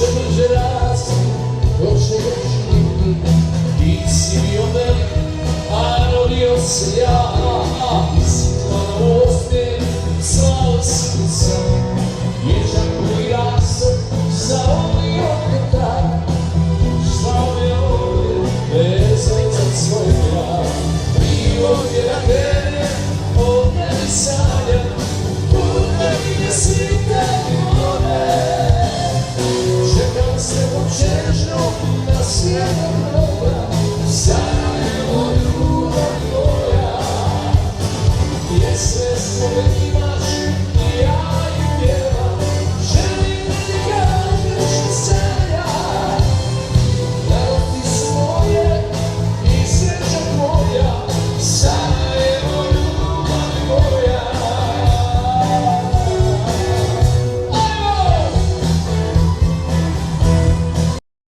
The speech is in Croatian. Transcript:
Što duže rastu, to će još biti. Ti si bio velik, a rodio se ja. Ti si tvano osmijeh, slao si mi sam. Dječak koji raste, zavolio te tak. Slao me ovdje, vezan za svoj grad. Krivo je da krene, od mene sanja. Puta mi je svita i vode. Čekam se počežno na svijetom roga. Sada je moj ljubav tvoja. Je sve svoje